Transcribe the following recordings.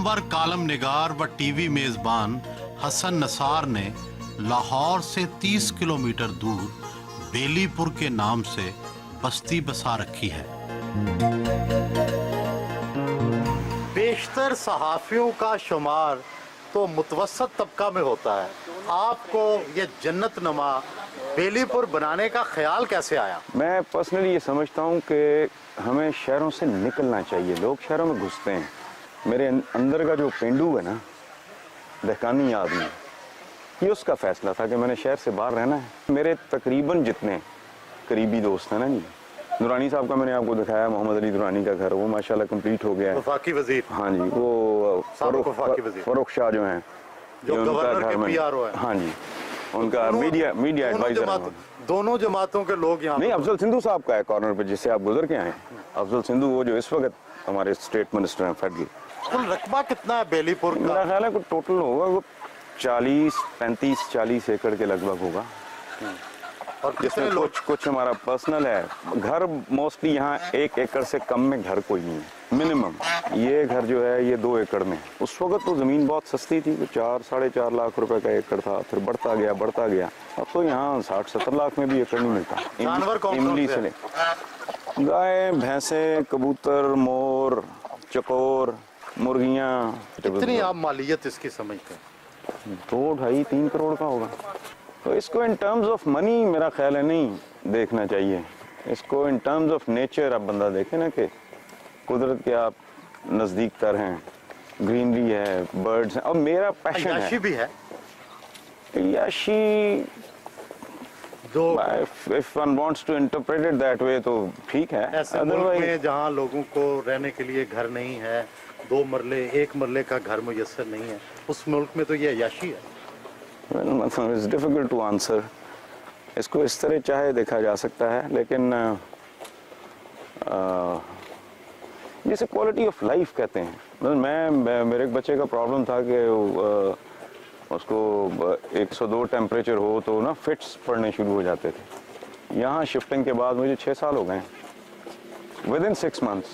नामवर कालम निगार व टीवी मेजबान हसन नसार ने लाहौर से 30 किलोमीटर दूर बेलीपुर के नाम से बस्ती बसा रखी है। बेशतर सहाफियों का शुमार तो मुतवस्सत तबका में होता है। आपको ये जन्नत नमा बेलीपुर बनाने का ख्याल कैसे आया? मैं पर्सनली ये समझता हूँ कि हमें शहरों से निकलना चाहिए। लोग शहरों में घुसते हैं। मेरे अंदर का जो पेंडू है ना, दहकानी आदमी, ये उसका फैसला था कि मैंने शहर से बाहर रहना है। मेरे तकरीबन जितने करीबी दोस्त हैं ना जी, दुरानी साहब का मैंने आपको दिखाया, मोहम्मद अली दुरानी का घर, वो माशाल्लाह कंप्लीट हो गया है। वफाकी वजीर। हाँ जी, वो फरूख शाह जो हैं, जो उनका घर में, हाँ जी, उनका मीडिया एडवाइजर। दोनों जमातों के लोग यहाँ नहीं, अफजल सिंधु साहब का है कॉर्नर पे, जिससे आप गुजर के आए। अफजल सिंधु वो जो इस वक्त हमारे स्टेट मिनिस्टर हैं फेडरल। कुल रकबा कितना है बेलीपुर का? मेरा ख्याल है कुछ टोटल होगा वो 35-40 एकड़ के लगभग होगा। और जिसमें कुछ हमारा पर्सनल है। घर मोस्टली यहाँ 1 एकड़ से कम में घर कोई नहीं है मिनिमम। ये घर जो है ये 2 एकड़ में। उस वक्त तो जमीन बहुत सस्ती थी, 4-4.5 लाख रुपए का एकड़ था, फिर बढ़ता गया। अब तो यहाँ 60-70 लाख में भी एकड़ नहीं मिलता। जानवर कौन से हैं? गाय, भैंसे, कबूतर, मोर, चकोर, मुर्गियाँ। कितनी आप मालियत इसकी समझते हैं? 2-2.5-3 करोड़ का होगा। तो इसको इन टर्म्स ऑफ मनी मेरा ख्याल है नहीं देखना चाहिए। इसको इन टर्म्स ऑफ नेचर आप बंदा देखे ना कि कुदरत के आप नज़दीक तर हैं, ग्रीनरी है, बर्ड्स हैं। और मेरा पैशन है, अय्याशी भी है। अय्याशी जो if one wants to interpret it that way तो ठीक है। ऐसे मुल्क में जहाँ लोगों को रहने के लिए घर नहीं है, 2 मरले 1 मरले का घर मुयस्सर नहीं है, उस मुल्क में तो ये अय्याशी है। It's difficult to answer। इसको इस तरह चाहे देखा जा सकता है, लेकिन जैसे क्वालिटी ऑफ लाइफ कहते हैं। मैं मेरे एक बच्चे का प्रॉब्लम था कि उसको 102 टेम्परेचर हो तो ना फिट्स पड़ने शुरू हो जाते थे। यहाँ शिफ्टिंग के बाद मुझे 6 साल हो गए। Within 6 months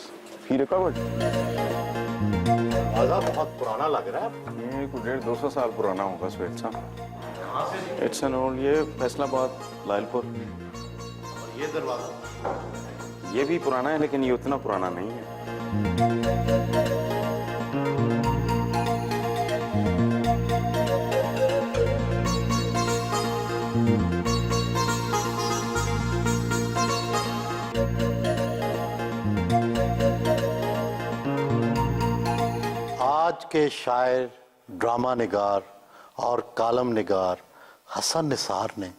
he recovered। बहुत पुराना लग रहा है। ये कुछ 150-200 साल पुराना होगा स्वेट साहब। It's an old. ये फैसलाबाद, लायलपुर। और ये दरवाजा ये भी पुराना है, लेकिन ये उतना पुराना नहीं है। आज के शायर, ड्रामा निगार और कालम निगार हसन निसार ने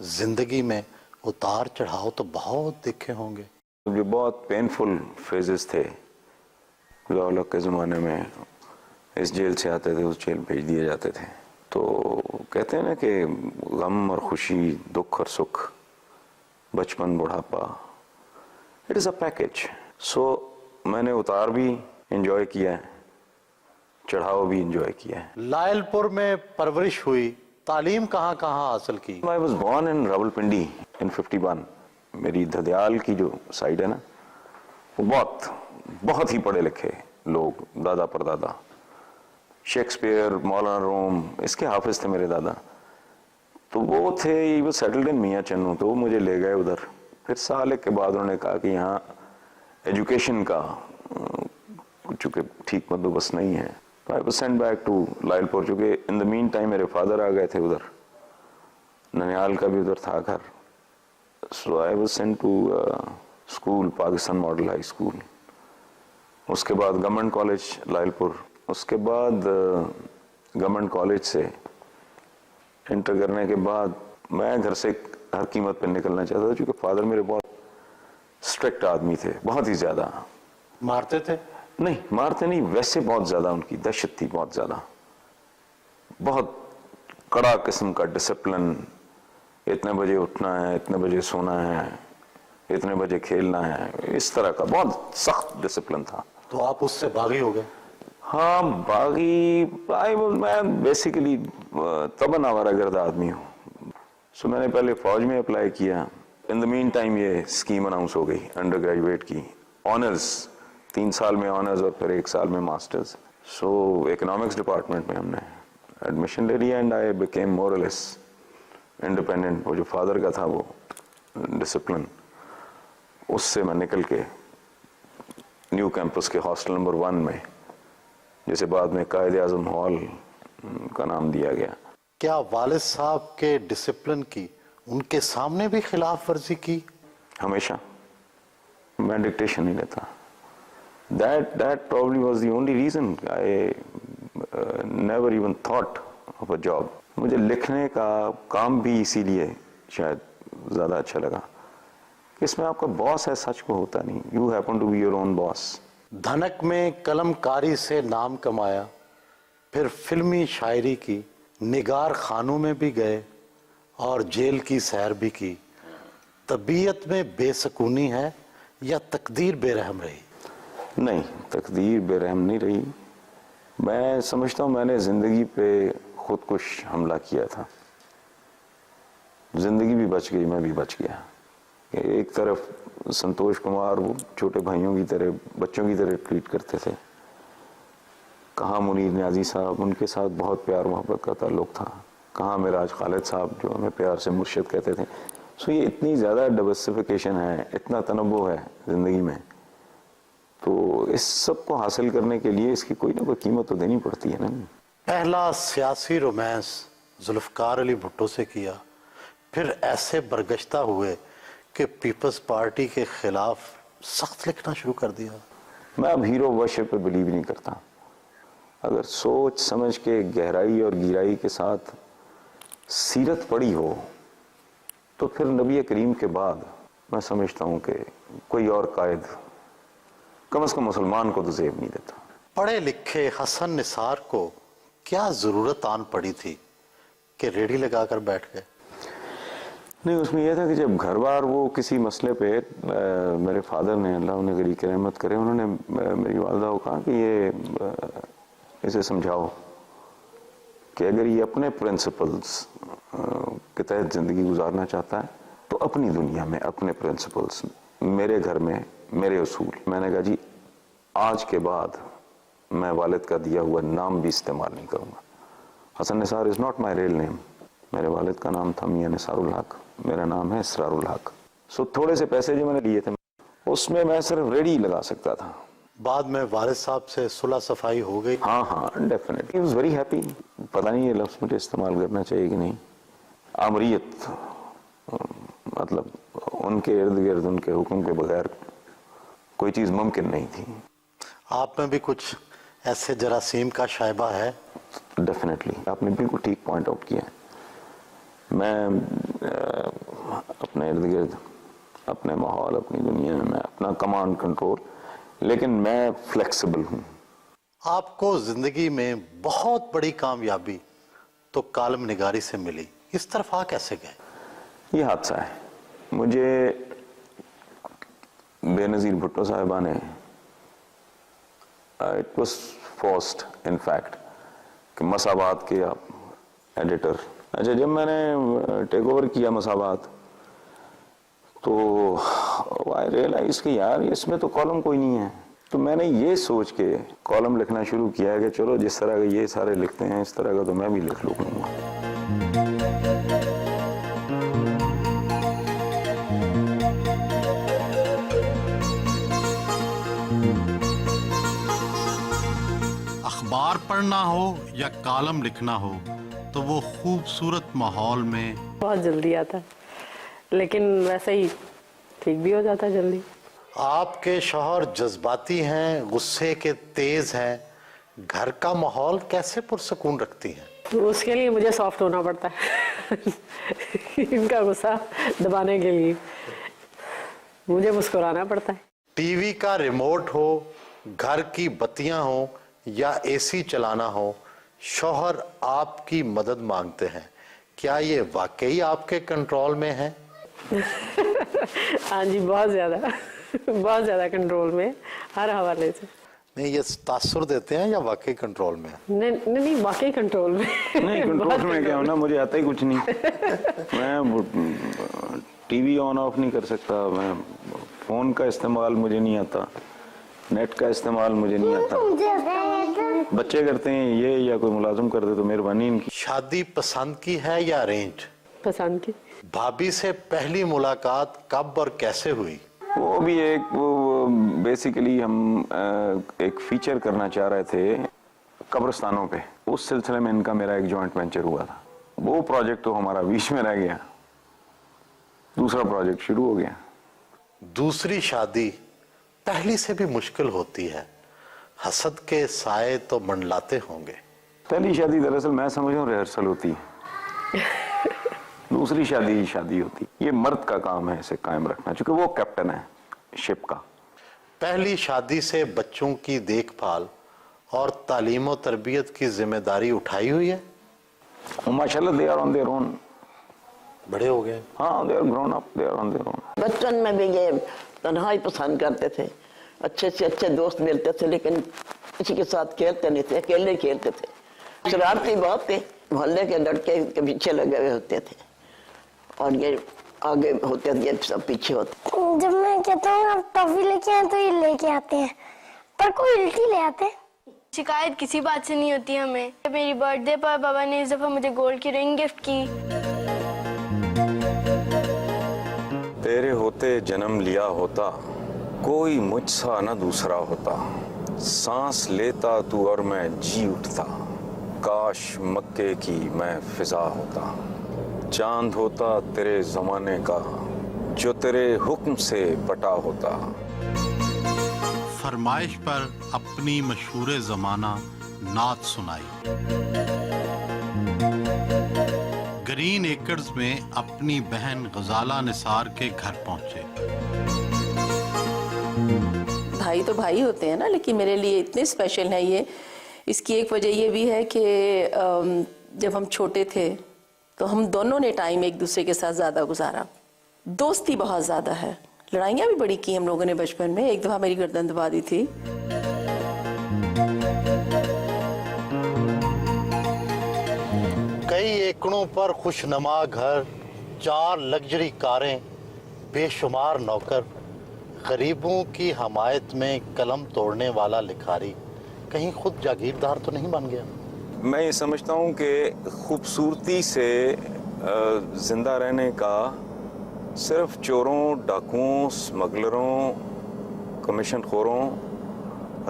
जिंदगी में उतार चढ़ाव तो बहुत देखे होंगे। जो बहुत पेनफुल फेजेस थे लौलक के ज़माने में, इस जेल से आते थे उस जेल भेज दिए जाते थे। तो कहते हैं ना कि गम और खुशी, दुख और सुख, बचपन, बुढ़ापा, इट इज़ अ पैकेज। सो मैंने उतार भी एंजॉय किया है, चढ़ाव भी एंजॉय किया है। लायलपुर में परवरिश हुई, तालीम कहाँ हासिल की? I was born in Rawalpindi in 51। मेरी धदियाल की जो साइड है ना, वो बहुत ही पढ़े लिखे लोग, दादा परदादा, शेक्सपियर, मौलाना रूम, इसके हाफिज थे मेरे दादा। तो वो थे, वो सेटल्ड इन मियाँ चन्नू, तो वो मुझे ले गए उधर। फिर साल एक के बाद उन्होंने कहा कि यहाँ एजुकेशन का चूँकि ठीक बंदोबस्त नहीं है, तो I was sent back to Lyallpur. चूँकि इन द मीन टाइम मेरे फादर आ गए थे उधर, ननियाल का भी उधर था घर। So I was sent to school, Pakistan model high school. उसके बाद गवर्नमेंट कॉलेज लायलपुर। उसके बाद गवर्नमेंट कॉलेज से इंटर करने के बाद मैं घर से हर कीमत पर निकलना चाहता था, क्योंकि फादर मेरे बहुत स्ट्रिक्ट आदमी थे, बहुत ही ज़्यादा। मारते थे? नहीं, मारते नहीं, वैसे बहुत ज़्यादा उनकी दहशत थी, बहुत ज़्यादा, बहुत कड़ा किस्म का डिसिप्लिन। इतने बजे उठना है, इतने बजे सोना है, इतने बजे खेलना है, इस तरह का बहुत सख्त डिसिप्लिन था। तो आप उससे बागी हो गए? हाँ, बागी। मैं बेसिकली तबन आवारागर्द आदमी हूँ। सो मैंने पहले फौज में अप्लाई किया। इन द मीन टाइम ये स्कीम अनाउंस हो गई अंडर ग्रेजुएट की, ऑनर्स, 3 साल में ऑनर्स और फिर 1 साल में मास्टर्स। सो इकोनॉमिक्स डिपार्टमेंट में हमने एडमिशन ले लिया एंड आई बिकेम मोर और लेस इंडिपेंडेंट। वो जो फादर का था वो डिसिप्लिन, उससे मैं निकल के न्यू कैंपस के हॉस्टल नंबर 1 में, जिसे बाद में कायदे आजम हॉल का नाम दिया गया। क्या वालिद साहब के डिसिप्लिन की उनके सामने भी खिलाफ वर्जी की? हमेशा मैं डिक्टेशन नहीं लेता। That probably was the only reason I never even thought of a job. मुझे लिखने का काम भी इसीलिए शायद ज़्यादा अच्छा लगा कि इसमें आपका बॉस है सच को होता नहीं, you happen to be your own boss. धनक में कलमकारी से नाम कमाया, फिर फिल्मी शायरी की, निगार खानों में भी गए और जेल की सैर भी की। तबीयत में बेसकूनी है या तकदीर बेरहम रही? नहीं, तकदीर बेरहम नहीं रही। मैं समझता हूँ मैंने ज़िंदगी पे खुदकुश हमला किया था। ज़िंदगी भी बच गई, मैं भी बच गया। एक तरफ संतोष कुमार वो छोटे भाइयों की तरह, बच्चों की तरह ट्रीट करते थे। कहाँ मुनीर न्याजी साहब, उनके साथ बहुत प्यार मोहब्बत का ताल्लुक़ था। कहाँ मिराज खालिद साहब जो हमें प्यार से मुर्शिद कहते थे। सो ये इतनी ज़्यादा डाइवर्सिफिकेशन है, इतना तनव्वुर है ज़िंदगी में, तो इस सब को हासिल करने के लिए इसकी कोई ना कोई कीमत तो देनी पड़ती है ना। पहला सियासी रोमांस जुल्फ़कार अली भुट्टो से किया, फिर ऐसे बरगश्ता हुए कि पीपल्स पार्टी के खिलाफ सख्त लिखना शुरू कर दिया। मैं अब हीरो वर्शिप पे बिलीव नहीं करता। अगर सोच समझ के गहराई और गहराई के साथ सीरत पड़ी हो तो फिर नबी करीम के बाद मैं समझता हूँ कि कोई और कायद कम से कम मुसलमान को तो ज़ेब नहीं देता। पढ़े लिखे हसन निसार को क्या ज़रूरत आन पड़ी थी कि रेडी लगाकर बैठ गए? नहीं, उसमें यह था कि जब घर बार वो किसी मसले पे मेरे फादर ने, अल्लाह उन्हें गरीब की रहमत करे, उन्होंने मेरी वालदा को कहा कि ये इसे समझाओ कि अगर ये अपने प्रिंसिपल्स के तहत ज़िंदगी गुजारना चाहता है तो अपनी दुनिया में अपने प्रिंसिपल्स, मेरे घर में मेरे उसूल। मैंने कहा जी आज के बाद मैं वालिद का दिया हुआ नाम भी इस्तेमाल नहीं करूँगा। Hasan Nisar is not my real name. मेरे वालिद का नाम था मियां निसारुल हक, मेरा नाम है इसरारुल हक। सो थोड़े से पैसे जो मैंने लिए थे उसमें मैं सिर्फ रेडी लगा सकता था। बाद में वालिद साहब से सुलह सफाई हो गई? हाँ, definitely I was very happy. पता नहीं ये लफ्ज़ मुझे इस्तेमाल करना चाहिए कि नहीं। आमरीत, मतलब उनके इर्द गिर्द उनके हुक्म के बगैर कोई चीज़ मुमकिन नहीं थी। आप में भी कुछ ऐसे जरासीम का शायबा है? डेफिनेटली, आपने बिल्कुल ठीक पॉइंट आउट किया। मैं अपने इर्द गिर्द, अपने माहौल, अपनी दुनिया में मैं अपना कमांड कंट्रोल, लेकिन मैं फ्लेक्सिबल हूँ। आपको जिंदगी में बहुत बड़ी कामयाबी तो कालम निगारी से मिली, इस तरफ आ कैसे गए? ये हादसा है। मुझे बेनज़ीर भुट्टो साहिबा ने, it was forced in fact, कि मसाबात के आप एडिटर। अच्छा, जब मैंने टेक ओवर किया मसाबात तो आई रियलाइज कि यार इसमें तो कॉलम कोई नहीं है। तो मैंने ये सोच के कॉलम लिखना शुरू किया कि चलो जिस तरह का ये सारे लिखते हैं इस तरह का तो मैं भी लिख लूँगा। अखबार पढ़ना हो या कॉलम लिखना हो तो वो खूबसूरत माहौल में बहुत जल्दी आता है, लेकिन वैसे ही ठीक भी हो जाता है जल्दी। आपके शौहर जज्बाती हैं, गुस्से के तेज हैं, घर का माहौल कैसे पुरसकून रखती हैं? तो उसके लिए मुझे सॉफ्ट होना पड़ता है इनका गुस्सा दबाने के लिए मुझे मुस्कुराना पड़ता है। टीवी का रिमोट हो, घर की बत्तियां हो या एसी चलाना हो, शौहर आपकी मदद मांगते हैं, क्या ये वाकई आपके कंट्रोल में है? हाँ जी, बहुत ज़्यादा कंट्रोल में, हर हवाले से। नहीं, ये तासुर देते हैं या वाकई कंट्रोल में? नहीं, वाकई कंट्रोल में। नहीं, कंट्रोल में क्या होना, मुझे आता ही कुछ नहीं। मैं टीवी ऑन ऑफ नहीं कर सकता, मैं फ़ोन का इस्तेमाल मुझे नहीं आता, नेट का इस्तेमाल मुझे नहीं आता, बच्चे करते हैं ये या कोई मुलाजिम कर दे तो मेहरबानी इनकी। शादी पसंद की है या अरेंज? पसंद की। भाभी से पहली मुलाकात कब और कैसे हुई? वो भी एक बेसिकली हम एक फीचर करना चाह रहे थे कब्रिस्तानों पे, उस सिलसिले में इनका मेरा एक जॉइंट वेंचर हुआ था। वो प्रोजेक्ट तो हमारा बीच में रह गया, दूसरा प्रोजेक्ट शुरू हो गया। दूसरी शादी पहली से भी मुश्किल होती है, हसद के साए तो मंडलाते होंगे। पहली शादी दरअसल मैं समझ रहा हूँ रिहर्सल होती है, दूसरी शादी शादी होती है। ये मर्द का काम है इसे कायम रखना, क्योंकि वो कैप्टन है शिप का। पहली शादी से बच्चों की देखभाल और तालीम और तरबियत की जिम्मेदारी उठाई हुई है? माशाल्लाह they are on their own, बड़े हो गए। हाँ they are grown up, they are on their own. बचपन में भी ये तन्हाई पसंद करते थे, अच्छे से अच्छे दोस्त मिलते थे लेकिन किसी के साथ खेलते नहीं थे, अकेले खेलते थे। शरारती बहुत थे, मोहल्ले के लड़के के पीछे लगे हुए होते थे और ये आगे होते थे, ये सब पीछे होते। जब मैं कहता हूँ आप टॉफी लेके आए तो ये लेके आते हैं, पर कोई उल्टी ले आते हैं। शिकायत किसी बात से नहीं होती हमें। मेरी बर्थडे पर बाबा ने इस दफा मुझे गोल्ड की रिंग गिफ्ट की। तेरे होते जन्म लिया होता, कोई मुझसा न दूसरा होता। सांस लेता तू और मैं जी उठता, काश मक्के की मैं फिजा होता। चांद होता तेरे जमाने का, जो तेरे हुक्म से बटा होता। फरमाइश पर अपनी मशहूर ज़माना नात सुनाई। ग्रीन एकर्स में अपनी बहन गजाला निसार के घर पहुंचे। भाई तो भाई होते हैं ना, लेकिन मेरे लिए इतने स्पेशल है ये। इसकी एक वजह ये भी है कि जब हम छोटे थे तो हम दोनों ने टाइम एक दूसरे के साथ ज़्यादा गुजारा, दोस्ती बहुत ज़्यादा है, लड़ाइयाँ भी बड़ी की हम लोगों ने बचपन में। एक दफ़ा मेरी गर्दन दबा दी थी। कई एकड़ों पर खुशनुमा घर, 4 लग्जरी कारें, बेशुमार नौकर, गरीबों की हमायत में कलम तोड़ने वाला लिखारी कहीं खुद जागीरदार तो नहीं बन गया? मैं ये समझता हूँ कि खूबसूरती से जिंदा रहने का सिर्फ चोरों, डाकुओं, स्मगलरों, कमीशन खोरों,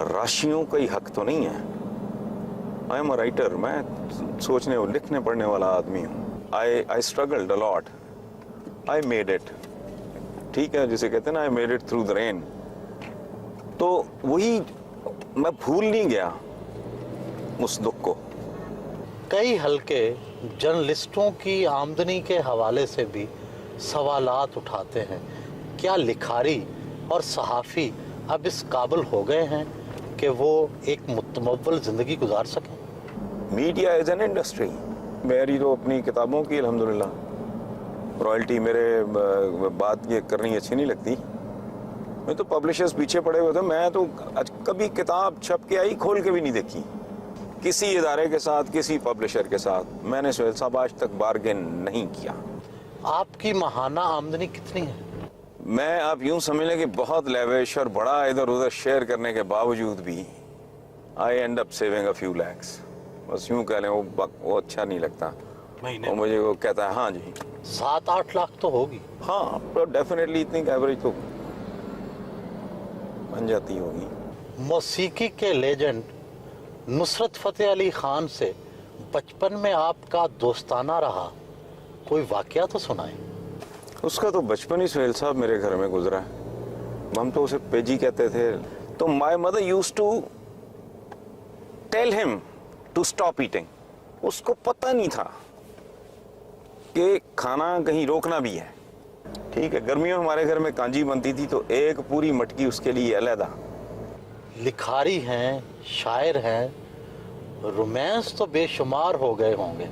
राशियों का ही हक तो नहीं है। आई एम अ राइटर, मैं सोचने और लिखने पढ़ने वाला आदमी हूँ। आई struggled a lot, I made it. ठीक है, जिसे कहते हैं ना, I made it through the rain. तो वही मैं भूल नहीं गया उस दुख को। कई हल्के जर्नलिस्टों की आमदनी के हवाले से भी सवालात उठाते हैं। क्या लिखारी और सहाफ़ी अब इस काबिल हो गए हैं कि वो एक मुतमव्वल ज़िंदगी गुजार सकें? Media is an industry. मेरी तो अपनी किताबों की अल्हम्दुलिल्लाह रॉयल्टी मेरे बात ये करनी अच्छी नहीं लगती। मैं तो पब्लिशर्स पीछे पड़े हुए थे, मैं तो आज कभी किताब छप के आई खोल के भी नहीं देखी किसी इदारे के साथ, किसी पब्लिशर के साथ। मैंने सुहेल साहब आज तक बार्गेन नहीं किया। आपकी माहाना आमदनी कितनी है? मैं आप यूं समझ लें कि बहुत लेविश और बड़ा इधर उधर शेयर करने के बावजूद भी I end up saving a few lakhs. बस यूं कह लें वो अच्छा नहीं लगता। महीने और मुझे वो कहता है हाँ जी 7-8 लाख तो होगी। हाँ, तो डेफिनेटली इतनी एवरेज तो बन जाती होगी। मौसीकी के लेजेंड नुसरत फतेह अली खान से बचपन में आपका दोस्ताना रहा कोई वाकया तो सुनाए। उसका तो बचपन ही सुहेल साहब मेरे घर में गुजरा है। हम तो उसे पेजी कहते थे। तो my mother used to tell him to stop eating. उसको पता नहीं था कि खाना कहीं रोकना भी है। ठीक है, गर्मियों में हमारे घर में कांजी बनती थी तो एक पूरी मटकी उसके लिए अलहदा। लिखारी हैं, शायर हैं, रोमांस तो बेशुमार हो गए होंगे।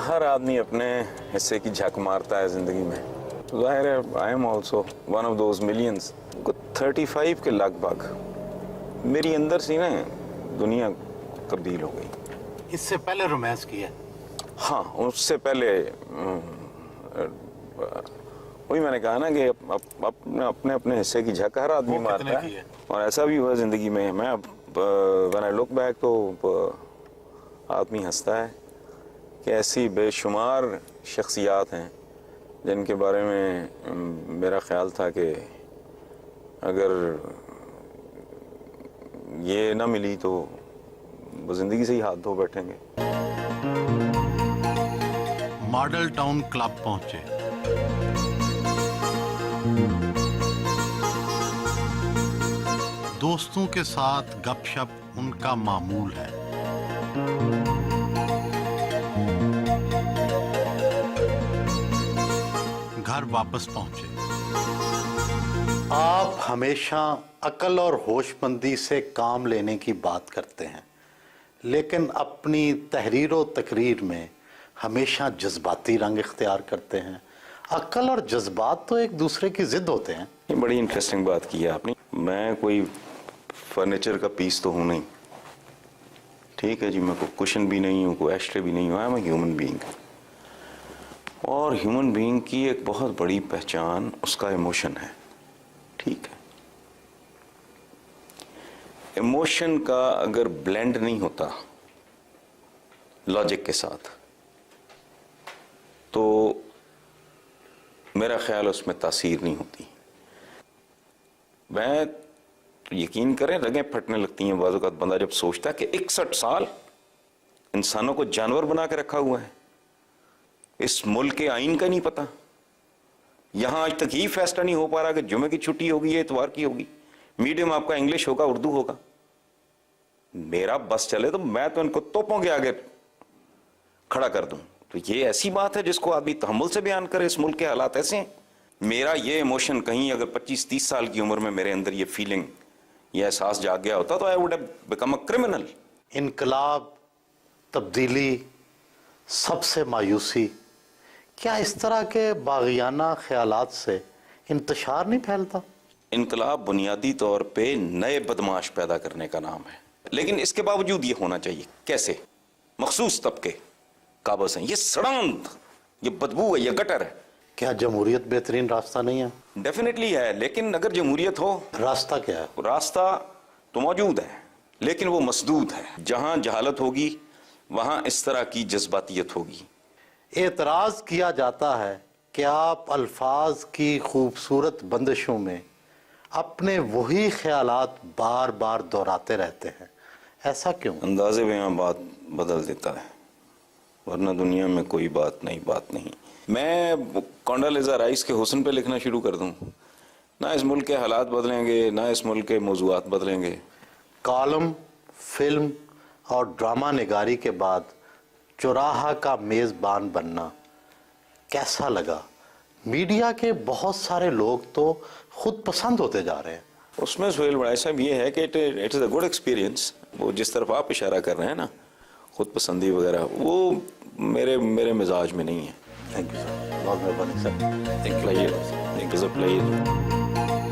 हर आदमी अपने हिस्से की झक मारता है जिंदगी में। जाहिर है I am also one of those millions. 35 के लगभग मेरी अंदर से ना दुनिया तब्दील हो गई। इससे पहले रोमांस किया? हाँ, उससे पहले वही मैंने कहा ना कि अपने अपने अपने हिस्से की झक हर आदमी मारता है, और ऐसा भी हुआ जिंदगी में। मैं अब व्हेन आई लुक बैक तो आदमी हंसता है कि ऐसी बेशुमार शख्सियात हैं जिनके बारे में मेरा ख्याल था कि अगर ये ना मिली तो वो जिंदगी से ही हाथ धो बैठेंगे। मॉडल टाउन क्लब पहुंचे। दोस्तों के साथ गपशप उनका मामूल है। घर वापस पहुंचे। आप हमेशा अक्ल और होशमंदी से काम लेने की बात करते हैं, लेकिन अपनी तहरीर और तकरीर में हमेशा जज्बाती रंग इख्तियार करते हैं। अक्ल और जज्बात तो एक दूसरे की जिद होते हैं। ये बड़ी इंटरेस्टिंग बात की है आपने। मैं कोई फर्नीचर का पीस तो हूँ नहीं, ठीक है जी, मैं कोई कुशन भी नहीं हूँ, कोई एस्ट्रे भी नहीं हूँ। आई एम ह्यूमन बीइंग, और ह्यूमन बीइंग की एक बहुत बड़ी पहचान उसका इमोशन है, ठीक है। इमोशन का अगर ब्लेंड नहीं होता लॉजिक के साथ तो मेरा ख्याल उसमें तासीर नहीं होती। मैं तो यकीन करें रगें फटने लगती हैं बाज़ औक़ात बंदा जब सोचता है कि 61 साल इंसानों को जानवर बना के रखा हुआ है, इस मुल्क के आइन का नहीं पता, यहां आज तक ही फैसला नहीं हो पा रहा कि जुमे की छुट्टी होगी या इतवार की होगी, मीडियम आपका इंग्लिश होगा उर्दू होगा। मेरा बस चले तो मैं तो इनको तोपों के आगे खड़ा कर दूं। तो ये ऐसी बात है जिसको आदमी तहम्मुल से बयान करे। इस मुल्क के हालात ऐसे हैं। मेरा ये इमोशन कहीं अगर 25-30 साल की उम्र में मेरे अंदर ये फीलिंग, ये एहसास जाग गया होता तो I would have become a criminal. इनकलाब, तब्दीली, सबसे मायूसी, क्या इस तरह के बागियाना ख्यालात से इंतशार नहीं फैलता? इनकलाब बुनियादी तौर पे नए बदमाश पैदा करने का नाम है, लेकिन इसके बावजूद ये होना चाहिए। कैसे? मखसूस तबके काबस हैं, ये सड़ांध, ये बदबू है, ये गटर है। क्या जमहूरियत बेहतरीन रास्ता नहीं है? डेफिनेटली है, लेकिन अगर जमहूरियत हो, रास्ता क्या है? रास्ता तो मौजूद है लेकिन वो मसदूद है। जहां जहालत होगी वहां इस तरह की जज्बातियत होगी। एतराज किया जाता है कि आप अल्फाज की खूबसूरत बंदिशों में अपने वही ख्यालात बार बार दोहराते रहते हैं, ऐसा क्यों? अंदाजे बयां बात बदल देता है, वरना दुनिया में कोई बात नहीं। मैं कॉन्डोलेज़ा राइस के हुस्न पे लिखना शुरू कर दूं, ना इस मुल्क के हालात बदलेंगे, ना इस मुल्क के मौज़ूआत बदलेंगे। कॉलम, फिल्म और ड्रामा निगारी के बाद चौराहा का मेज़बान बनना कैसा लगा? मीडिया के बहुत सारे लोग तो खुद पसंद होते जा रहे हैं। उसमें सुहेल बड़ाई साहब ये है कि it is a good experience. वो जिस तरफ आप इशारा कर रहे हैं ना, खुद पसंदी वगैरह, वो मेरे मिजाज में नहीं है। थैंक यू सर, बहुत मेहरबानी सर। Thank you. Pleasure.